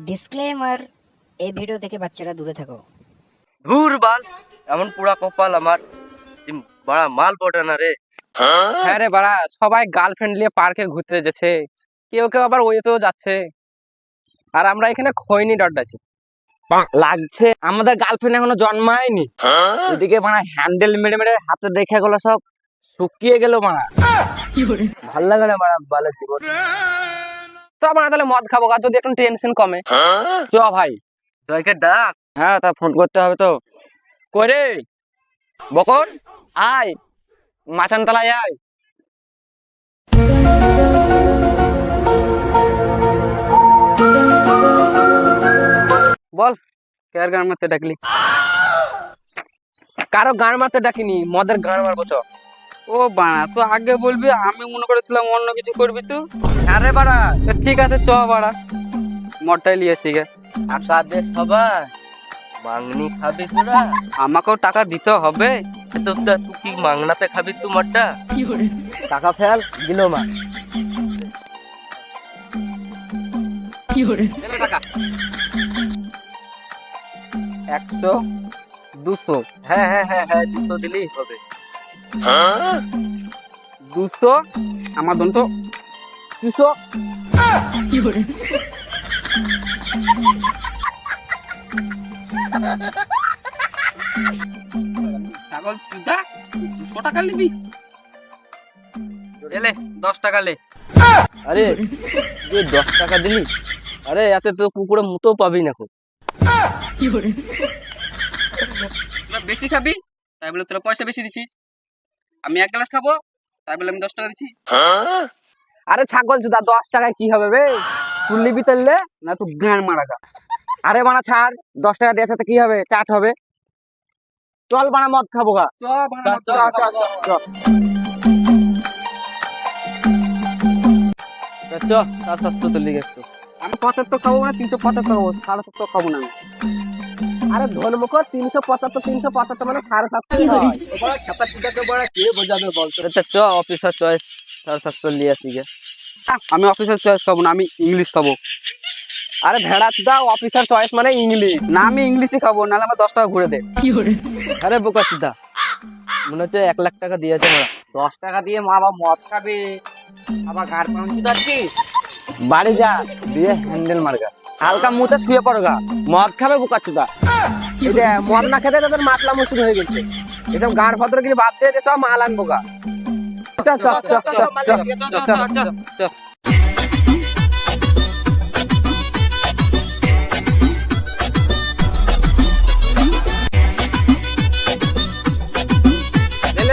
Disclaimer, এই video থেকে বাচ্চারা দূরে থাকো। ধুর বাল, এমন পুরা কপাল আমার, বড়া মাল পটে না রে। হ্যাঁ রে বাড়া, সবাই গার্লফ্রেন্ড নিয়ে পার্কে ঘুরতে যাচ্ছে, কেউ কেউ আবার ওইতেও যাচ্ছে, আর আমরা এখানে খৈনি ডড্ডাছি। লাগছে আমাদের গার্লফ্রেন্ড এখনো জন্মায়নি, এদিকে মানে হ্যান্ডেল মেরে মেরে হাতে দেখে গেলো সব শুকিয়ে গেল মারা। ভাল লাগে না মারা বালের জীবন। তো আমরা তাহলে মদ খাবো গা, যদি একটু টেনশন কমে। চ ভাই, জয়কে ডাক। হ্যাঁ তা ফোন করতে হবে তো। করে বকর আয়, মাচান তলায় আয়। বল, কার গান মারতে ডাকলি? কারো গান মারতে ডাকিনি, মদের গান মারবো। চ। ও বাড়া, তো আগে বলবি, আমি মনে করেছিলাম অন্য কিছু করবি তো। আরে বাড়া, ঠিক আছে চ বাড়া, মদটাই লিয়েছি গে। আর সাথে সবাই মাংনি খাবি তোরা? আমাকেও টাকা দিতে হবে তো তুই কি মাংনাতে খাবি তোমারটা? টাকা ফেল দিল মা। টাকা 100 200। হ্যাঁ হ্যাঁ হ্যাঁ হ্যাঁ, 200 দিলেই হবে। 200 আমার দন্ত 200। ছাগল চুদা, 200 টাকা নিবি? এলে 10 টাকা লে। আরে তুই 10 টাকা দিলি? আরে এতে তো কুকুরে মুতো পাবি না। তোরা বেশি খাবি তাই বলে তোরা পয়সা বেশি দিছিস, আমি 1 গ্লাস খাবো তাই বলে আমি 10 টাকা দিচ্ছি। আরে ছাগল চুদা, 10 টাকায় কি হবে বে? তুই নিবি তাহলে না তুই গান মারা যা। আরে বানা ছাড়, 10 টাকা দিয়ে সাথে কি হবে? চাট হবে। চল বানা মদ খাবো গা। চ চ। 700 তো লেগে গেছে। আমি 75 খাবো না, 375 খাবো, 750 খাবো না আমি। আরে ধনমুখ 375 375 মানে 750 হয়। এবার খাতা চিটাকে বড় কে বোঝাবে বল তো? চ অফিসার চয়েস 750 লিয়ে আসি গে। আমি অফিসার চয়েস খাবো না, আমি ইংলিশ খাবো। আরে ভেড়া চুদা, অফিসার চয়েস মানে ইংলিশ না, আমি ইংলিশই খাবো, নাহলে আমার 10 টাকা ঘুরে দে। আরে বোকা চিদা, মনে হচ্ছে 1 লাখ টাকা দিয়েছে ওরা। 10 টাকা দিয়ে মা বাবা মদ খাবে, আবার গাড় পাউন চুদাচ্ছিস? বাড়ি যা, দিয়ে হ্যান্ডেল মারগা, হালকা মুতে শুয়ে পড়গা। মদ খাবে বোকা চুদা? এই যে মদ না খেতে তাদের মাতলা মুসুর হয়ে গেছে, এসব গাড় ভদ্র কিছু বাদ দিয়ে চ মাল আনবো গা। চ চ চ চ চ।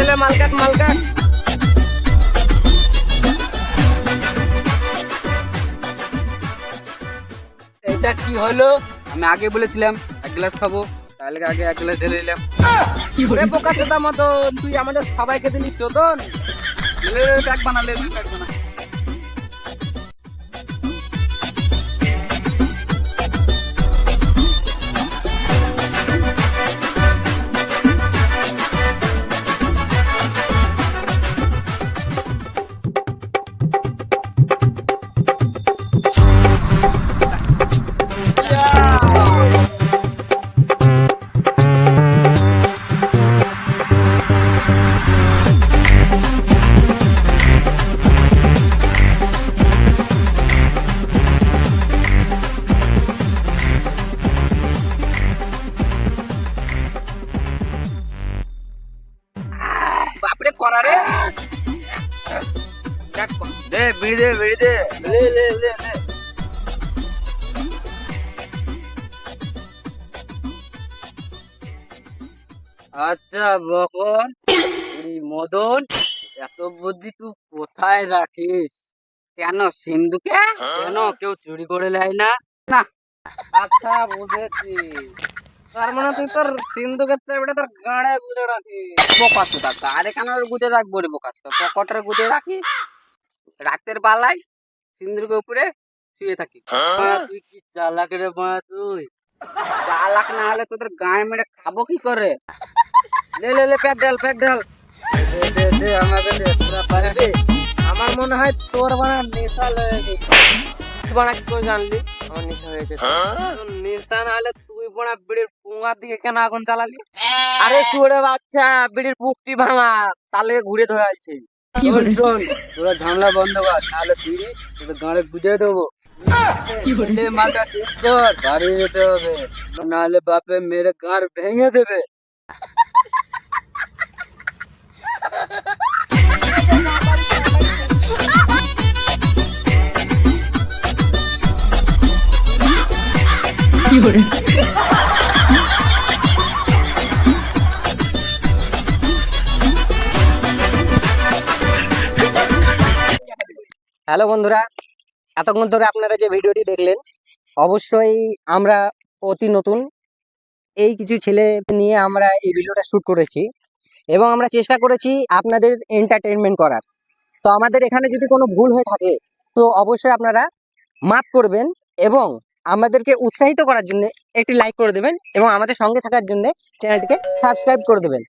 ले मालकाट मालकाट। এটা কি হলো? আমি আগে বলেছিলাম 1 গ্লাস খাবো, তাহলে আগে 1 গ্লাস ঢেলে নিলাম। ওরে বোকা চোদা মদন, তুই আমাদের সবাইকে দিলি চোদন। প্যাক বানালে, প্যাক বানা। বাপরে করা রে, দে বিড়ি দে, বিড়ি দে, লে লে লে লে। আচ্ছা বকন, মদন, এত বুদ্ধি তুই কোথায় রাখিস? কেন সিন্ধুকে? কেন কেউ চুরি করে নেয় না? না। আচ্ছা বুঝেছি, তার মানে তুই তোর সিন্ধুকের চাবিটা তোর গাড়ে গুঁজে রাখিস। বোকা চোদা, গাড়ে কেন গুঁজে রাখবো রে বোকা চোদা? পকেটের গুঁজে রাখিস, রাতের বেলায় সিন্ধুকের উপরে শুয়ে থাকি। তুই কি চালাক রে মা তুই? চালাক না হলে তোদের গায়ে মেরে খাবো কি করে? লে লে লে, প্যাক ঢাল, প্যাক ঢাল। দে দে দে, আমাকে দে, তোরা পারবি? আমার মনে হয় তোর বানা নেশা লেগে গেছে। বানা কি করে জানলি? আমার নেশা হয়েছে। নেশা না হলে তুই পড়া বিড়ির পুঙ্গার দিকে কেন আগুন চালালি? আরে শুয়োরের বাচ্চা, বিড়ির পুকটি ভাঙা, তাহলে ঘুরে ধরে আছে। শোন শোন, তোরা ঝামেলা বন্ধ কর, নাহলে বিড়ি তোদের গাঁড়ে গুজে দেবো। এলে মালটা শেষ কর, বাড়ি যেতে হবে, নাহলে বাপে মেরে গাঁড় ভেঙে দেবে। হ্যালো বন্ধুরা, এতক্ষণ ধরে আপনারা যে ভিডিওটি দেখলেন, অবশ্যই আমরা অতি নতুন এই কিছু ছেলে নিয়ে আমরা এই ভিডিওটা শুট করেছি এবং আমরা চেষ্টা করেছি আপনাদের এন্টারটেইনমেন্ট করার। তো আমাদের এখানে যদি কোনো ভুল হয়ে থাকে তো অবশ্যই আপনারা মাফ করবেন এবং আমাদেরকে উৎসাহিত করার জন্য একটি লাইক করে দেবেন এবং আমাদের সঙ্গে থাকার জন্য চ্যানেলটিকে সাবস্ক্রাইব করে দেবেন।